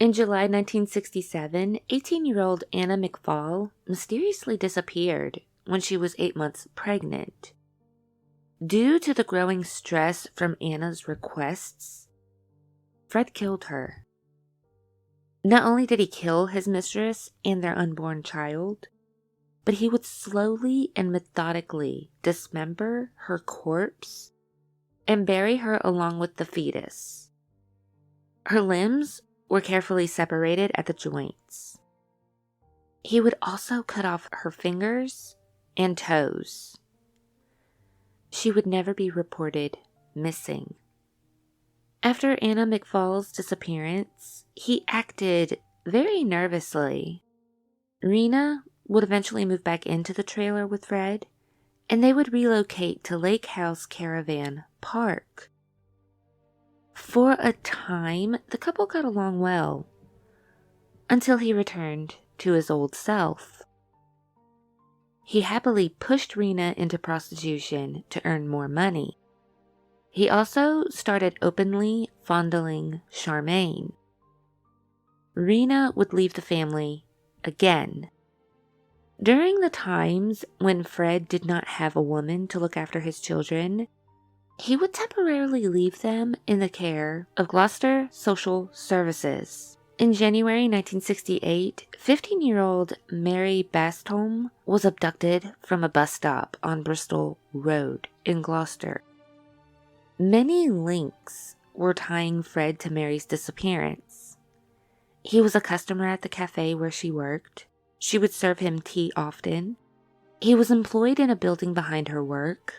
In July 1967, 18-year-old Anna McFall mysteriously disappeared when she was 8 months pregnant. Due to the growing stress from Anna's requests, Fred killed her. Not only did he kill his mistress and their unborn child, but he would slowly and methodically dismember her corpse and bury her along with the fetus. Her limbs were carefully separated at the joints. He would also cut off her fingers and toes. She would never be reported missing. After Anna McFall's disappearance, he acted very nervously. Rena would eventually move back into the trailer with Fred, and they would relocate to Lake House Caravan Park. For a time, the couple got along well, until he returned to his old self. He happily pushed Rena into prostitution to earn more money. He also started openly fondling Charmaine. Rena would leave the family again. During the times when Fred did not have a woman to look after his children, he would temporarily leave them in the care of Gloucester Social Services. In January 1968, 15-year-old Mary Bastholm was abducted from a bus stop on Bristol Road in Gloucester. Many links were tying Fred to Mary's disappearance. He was a customer at the cafe where she worked. She would serve him tea often. He was employed in a building behind her work.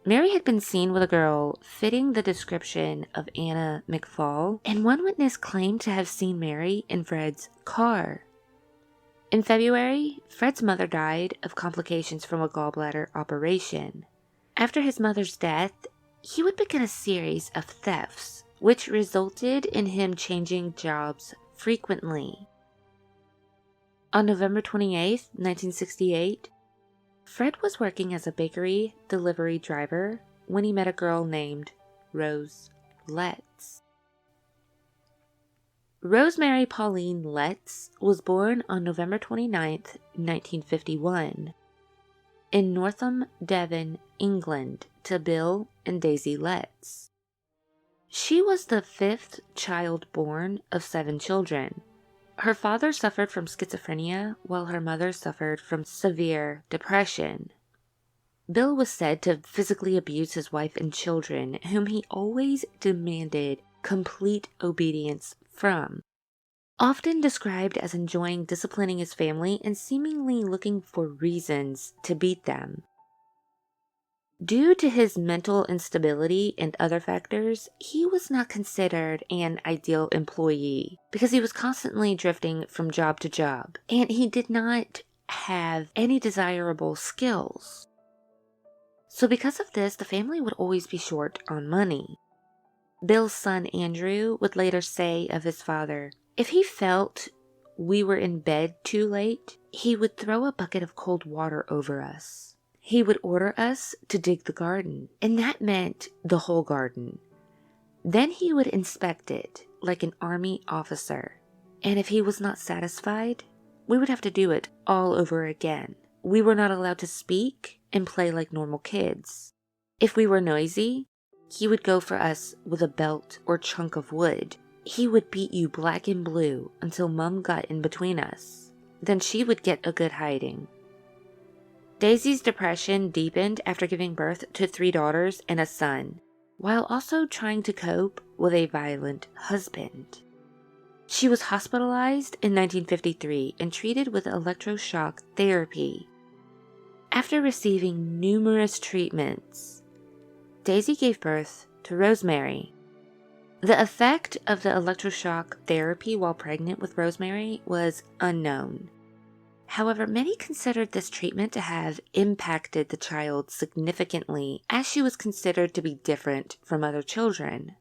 Mary had been seen with a girl fitting the description of Anna McFall, and one witness claimed to have seen Mary in Fred's car. In February, Fred's mother died of complications from a gallbladder operation. After his mother's death, he would begin a series of thefts, which resulted in him changing jobs frequently. On November 28, 1968, Fred was working as a bakery delivery driver when he met a girl named Rose Letts. Rosemary Pauline Letts was born on November 29, 1951, in Northam, Devon, England, to Bill and Daisy Letts. She was the fifth child born of 7 children. Her father suffered from schizophrenia, while her mother suffered from severe depression. Bill was said to physically abuse his wife and children, whom he always demanded complete obedience from. Often described as enjoying disciplining his family and seemingly looking for reasons to beat them. Due to his mental instability and other factors, he was not considered an ideal employee because he was constantly drifting from job to job, and he did not have any desirable skills. So because of this, the family would always be short on money. Bill's son Andrew would later say of his father, if he felt we were in bed too late, he would throw a bucket of cold water over us. He would order us to dig the garden, and that meant the whole garden. Then he would inspect it like an army officer, and if he was not satisfied, we would have to do it all over again. We were not allowed to speak and play like normal kids. If we were noisy, he would go for us with a belt or chunk of wood. He would beat you black and blue until Mom got in between us. Then she would get a good hiding. Daisy's depression deepened after giving birth to 3 daughters and a son, while also trying to cope with a violent husband. She was hospitalized in 1953 and treated with electroshock therapy. After receiving numerous treatments, Daisy gave birth to Rosemary. The effect of the electroshock therapy while pregnant with Rosemary was unknown. However, many considered this treatment to have impacted the child significantly, as she was considered to be different from other children.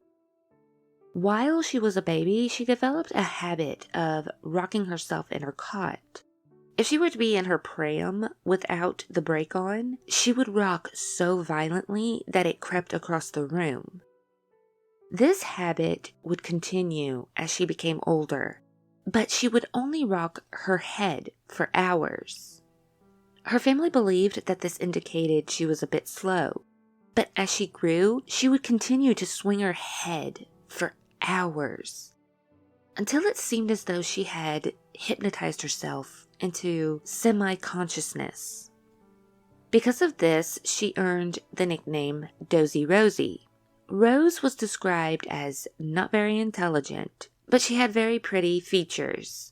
While she was a baby, she developed a habit of rocking herself in her cot. If she were to be in her pram without the brake on, she would rock so violently that it crept across the room. This habit would continue as she became older. but she would only rock her head for hours. Her family believed that this indicated she was a bit slow, but as she grew, she would continue to swing her head for hours, until it seemed as though she had hypnotized herself into semi-consciousness. Because of this, she earned the nickname Dozy Rosie. Rose was described as not very intelligent, but she had very pretty features.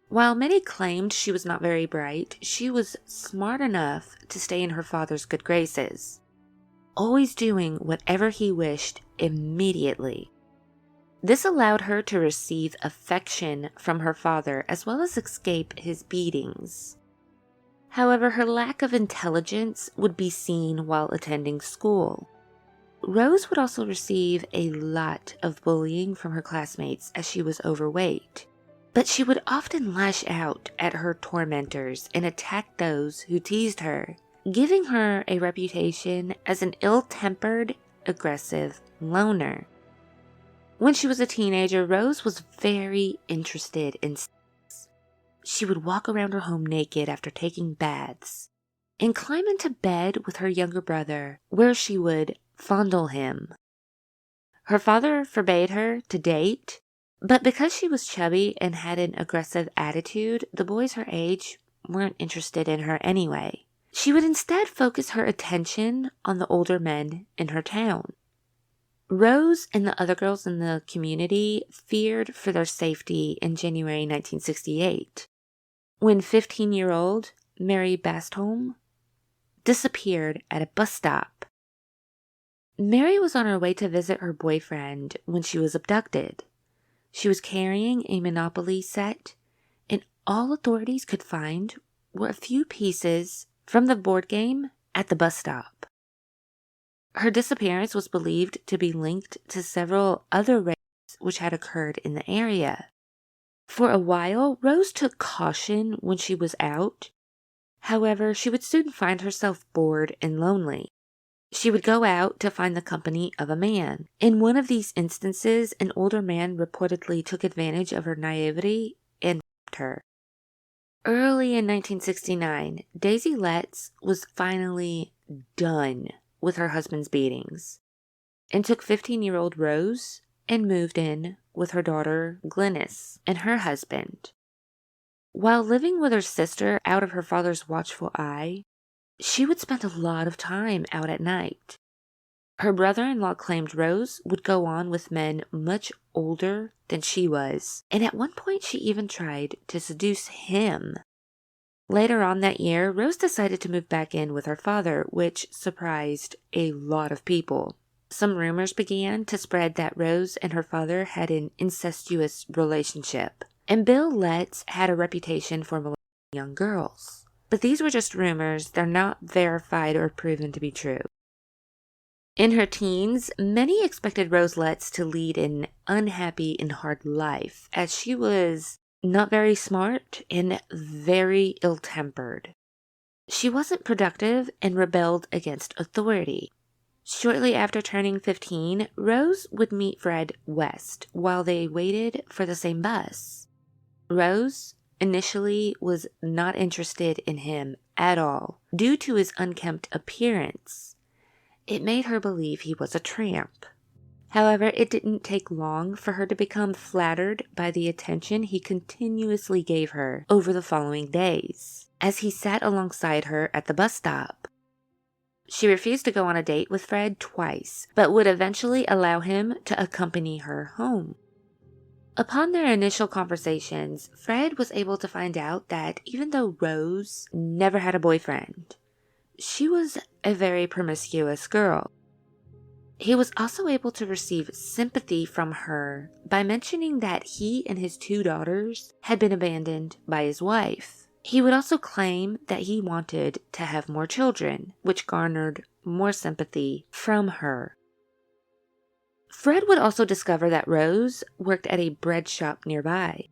While many claimed she was not very bright, she was smart enough to stay in her father's good graces, always doing whatever he wished immediately. This allowed her to receive affection from her father as well as escape his beatings. However, her lack of intelligence would be seen while attending school. Rose would also receive a lot of bullying from her classmates as she was overweight, but she would often lash out at her tormentors and attack those who teased her, giving her a reputation as an ill-tempered, aggressive loner. When she was a teenager, Rose was very interested in sex. She would walk around her home naked after taking baths and climb into bed with her younger brother, where she would fondle him. Her father forbade her to date, but because she was chubby and had an aggressive attitude, the boys her age weren't interested in her anyway. She would instead focus her attention on the older men in her town. Rose and the other girls in the community feared for their safety in January 1968, when 15-year-old Mary Bastholm disappeared at a bus stop. Mary was on her way to visit her boyfriend when she was abducted. She was carrying a Monopoly set, and all authorities could find were a few pieces from the board game at the bus stop. Her disappearance was believed to be linked to several other rapes which had occurred in the area. For a while, Rose took caution when she was out. However, she would soon find herself bored and lonely. She would go out to find the company of a man. In one of these instances, an older man reportedly took advantage of her naivety and raped her. Early in 1969, Daisy Letts was finally done with her husband's beatings and took 15-year-old Rose and moved in with her daughter Glynis and her husband. While living with her sister out of her father's watchful eye, she would spend a lot of time out at night. Her brother-in-law claimed Rose would go on with men much older than she was, and at one point she even tried to seduce him. Later on that year, Rose decided to move back in with her father, which surprised a lot of people. Some rumors began to spread that Rose and her father had an incestuous relationship, and Bill Letts had a reputation for molesting young girls. But these were just rumors. They're not verified or proven to be true. In her teens, many expected Rose Letts to lead an unhappy and hard life, as she was not very smart and very ill-tempered. She wasn't productive and rebelled against authority. Shortly after turning 15, Rose would meet Fred West while they waited for the same bus. Rose initially was not interested in him at all due to his unkempt appearance. It made her believe he was a tramp. However, it didn't take long for her to become flattered by the attention he continuously gave her over the following days, as he sat alongside her at the bus stop. She refused to go on a date with Fred twice, but would eventually allow him to accompany her home. Upon their initial conversations, Fred was able to find out that even though Rose never had a boyfriend, she was a very promiscuous girl. He was also able to receive sympathy from her by mentioning that he and his 2 daughters had been abandoned by his wife. He would also claim that he wanted to have more children, which garnered more sympathy from her. Fred would also discover that Rose worked at a bread shop nearby.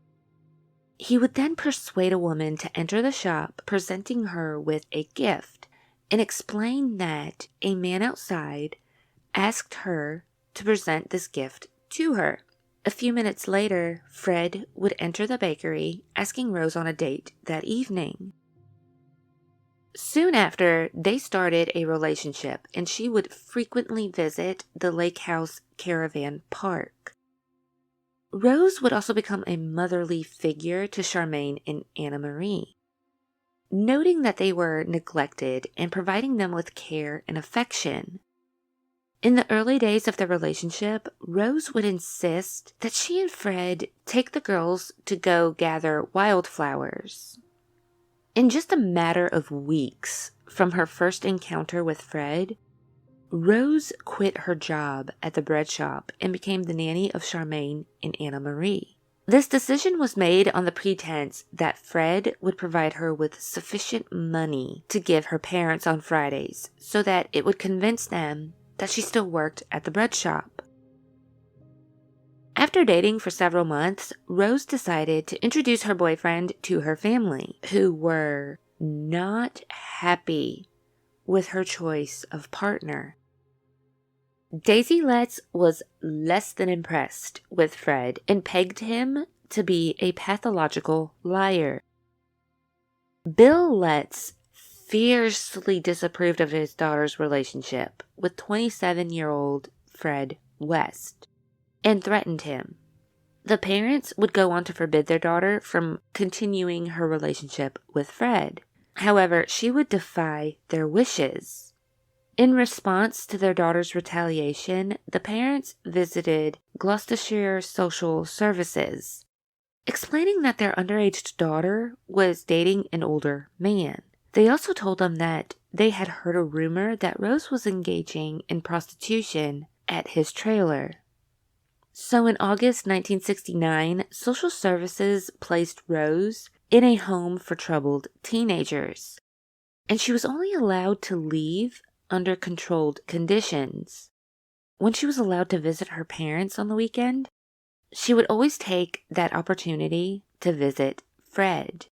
He would then persuade a woman to enter the shop, presenting her with a gift, and explain that a man outside asked her to present this gift to her. A few minutes later, Fred would enter the bakery, asking Rose on a date that evening. Soon after, they started a relationship, and she would frequently visit the Lake House Caravan Park. Rose would also become a motherly figure to Charmaine and Anna Marie, noting that they were neglected and providing them with care and affection. In the early days of the relationship, Rose would insist that she and Fred take the girls to go gather wildflowers. In just a matter of weeks from her first encounter with Fred, Rose quit her job at the bread shop and became the nanny of Charmaine and Anna Marie. This decision was made on the pretense that Fred would provide her with sufficient money to give her parents on Fridays so that it would convince them that she still worked at the bread shop. After dating for several months, Rose decided to introduce her boyfriend to her family, who were not happy with her choice of partner. Daisy Letts was less than impressed with Fred and pegged him to be a pathological liar. Bill Letts fiercely disapproved of his daughter's relationship with 27-year-old Fred West and threatened him. The parents would go on to forbid their daughter from continuing her relationship with Fred. However, she would defy their wishes. In response to their daughter's retaliation, the parents visited Gloucestershire Social Services, explaining that their underage daughter was dating an older man. They also told them that they had heard a rumor that Rose was engaging in prostitution at his trailer. So in August 1969, Social Services placed Rose in a home for troubled teenagers, and she was only allowed to leave under controlled conditions. When she was allowed to visit her parents on the weekend, she would always take that opportunity to visit Fred.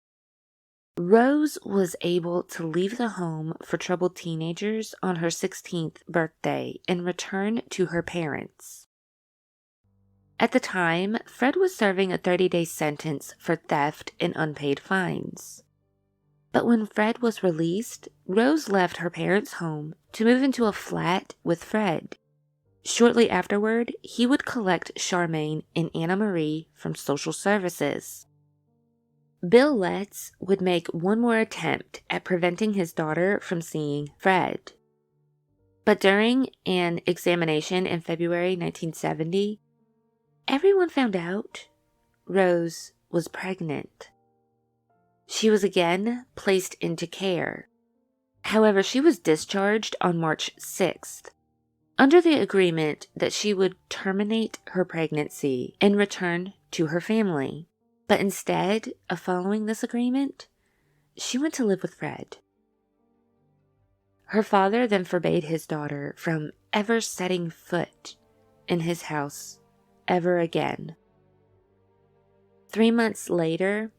Rose was able to leave the home for troubled teenagers on her 16th birthday and return to her parents. At the time, Fred was serving a 30-day sentence for theft and unpaid fines. But when Fred was released, Rose left her parents' home to move into a flat with Fred. Shortly afterward, he would collect Charmaine and Anna Marie from Social Services. Bill Letts would make one more attempt at preventing his daughter from seeing Fred. But during an examination in February 1970, everyone found out Rose was pregnant. She was again placed into care. However, she was discharged on March 6th, under the agreement that she would terminate her pregnancy and return to her family. But instead of following this agreement, she went to live with Fred. Her father then forbade his daughter from ever setting foot in his house ever again. 3 months later,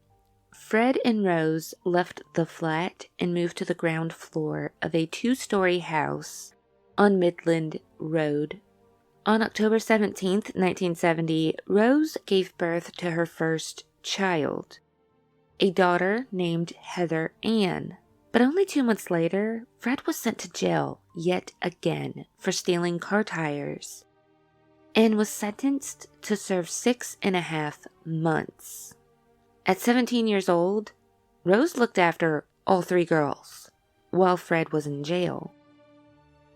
Fred and Rose left the flat and moved to the ground floor of a 2-story house on Midland Road. On October 17, 1970, Rose gave birth to her first child, a daughter named Heather Ann. But only 2 months later, Fred was sent to jail yet again for stealing car tires and was sentenced to serve 6.5 months. At 17 years old, Rose looked after all 3 girls while Fred was in jail.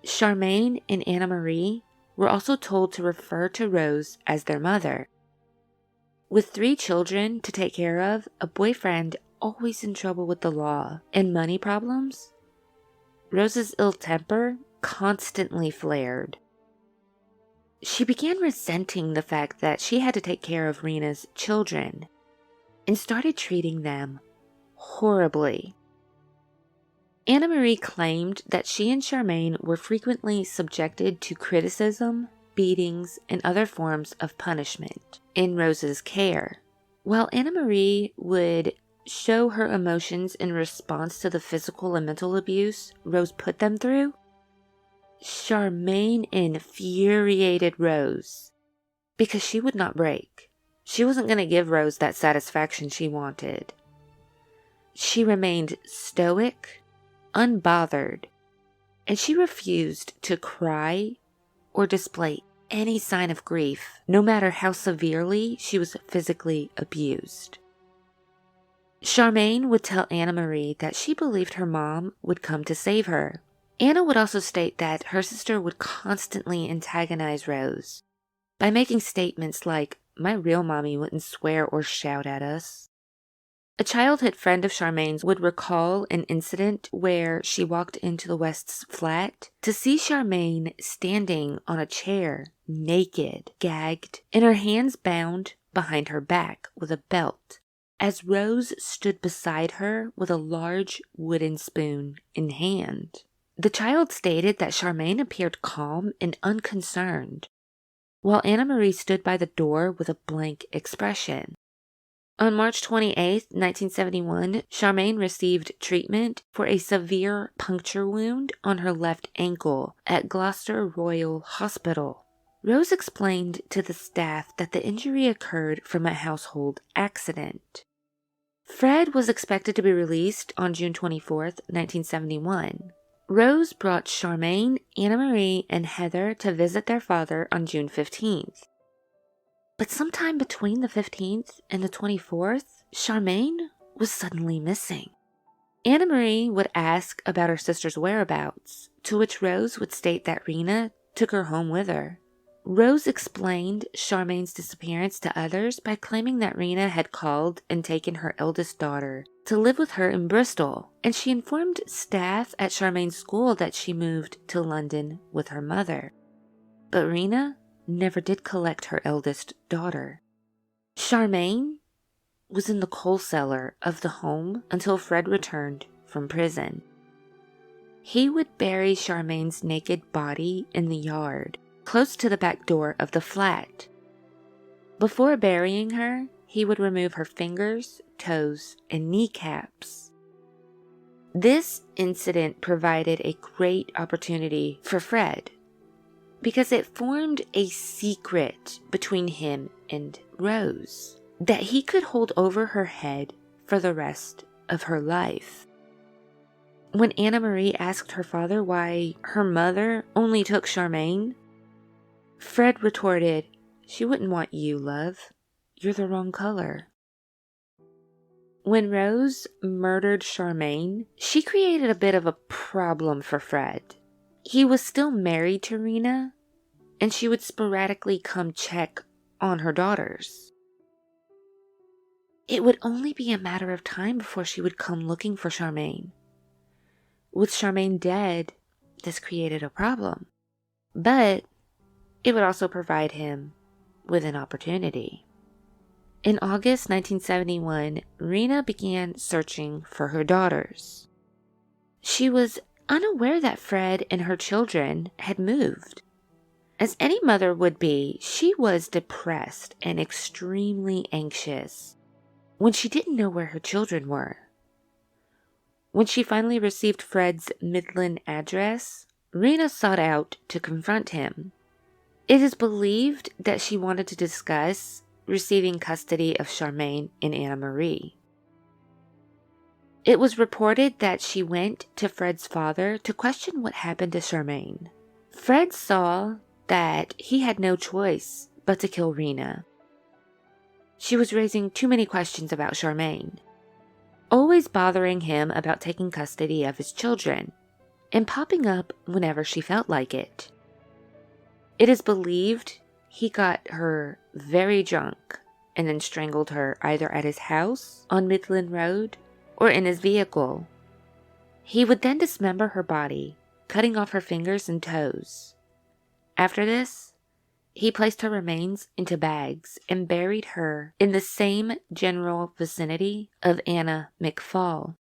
Charmaine and Anna Marie were also told to refer to Rose as their mother. With 3 children to take care of, a boyfriend always in trouble with the law, and money problems, Rose's ill temper constantly flared. She began resenting the fact that she had to take care of Rena's children and started treating them horribly. Anna Marie claimed that she and Charmaine were frequently subjected to criticism, beatings, and other forms of punishment in Rose's care. While Anna Marie would show her emotions in response to the physical and mental abuse Rose put them through, Charmaine infuriated Rose because she would not break. She wasn't going to give Rose that satisfaction she wanted. She remained stoic, unbothered, and she refused to cry or display any sign of grief, no matter how severely she was physically abused. Charmaine would tell Anna Marie that she believed her mom would come to save her. Anna would also state that her sister would constantly antagonize Rose by making statements like, "My real mommy wouldn't swear or shout at us." A childhood friend of Charmaine's would recall an incident where she walked into the West's flat to see Charmaine standing on a chair, naked, gagged, and her hands bound behind her back with a belt, as Rose stood beside her with a large wooden spoon in hand. The child stated that Charmaine appeared calm and unconcerned, while Anna Marie stood by the door with a blank expression. On March 28, 1971, Charmaine received treatment for a severe puncture wound on her left ankle at Gloucester Royal Hospital. Rose explained to the staff that the injury occurred from a household accident. Fred was expected to be released on June 24, 1971. Rose brought Charmaine, Anna Marie, and Heather to visit their father on June 15th. But sometime between the 15th and the 24th, Charmaine was suddenly missing. Anna Marie would ask about her sister's whereabouts, to which Rose would state that Rena took her home with her. Rose explained Charmaine's disappearance to others by claiming that Rena had called and taken her eldest daughter to live with her in Bristol, and she informed staff at Charmaine's school that she moved to London with her mother. But Rena never did collect her eldest daughter. Charmaine was in the coal cellar of the home until Fred returned from prison. He would bury Charmaine's naked body in the yard, close to the back door of the flat. Before burying her, he would remove her fingers, toes, and kneecaps. This incident provided a great opportunity for Fred, because it formed a secret between him and Rose that he could hold over her head for the rest of her life. When Anna Marie asked her father why her mother only took Charmaine, Fred retorted, "She wouldn't want you, love. You're the wrong color." When Rose murdered Charmaine, she created a bit of a problem for Fred. He was still married to Rena, and she would sporadically come check on her daughters. It would only be a matter of time before she would come looking for Charmaine. With Charmaine dead, this created a problem, but it would also provide him with an opportunity. In August 1971, Rena began searching for her daughters. She was unaware that Fred and her children had moved. As any mother would be, she was depressed and extremely anxious when she didn't know where her children were. When she finally received Fred's Midland address, Rena sought out to confront him. It is believed that she wanted to discuss receiving custody of Charmaine and Anna Marie. It was reported that she went to Fred's father to question what happened to Charmaine. Fred saw that he had no choice but to kill Rena. She was raising too many questions about Charmaine, always bothering him about taking custody of his children, and popping up whenever she felt like it. It is believed he got her very drunk and then strangled her either at his house on Midland Road or in his vehicle. He would then dismember her body, cutting off her fingers and toes. After this, he placed her remains into bags and buried her in the same general vicinity of Anna McFall.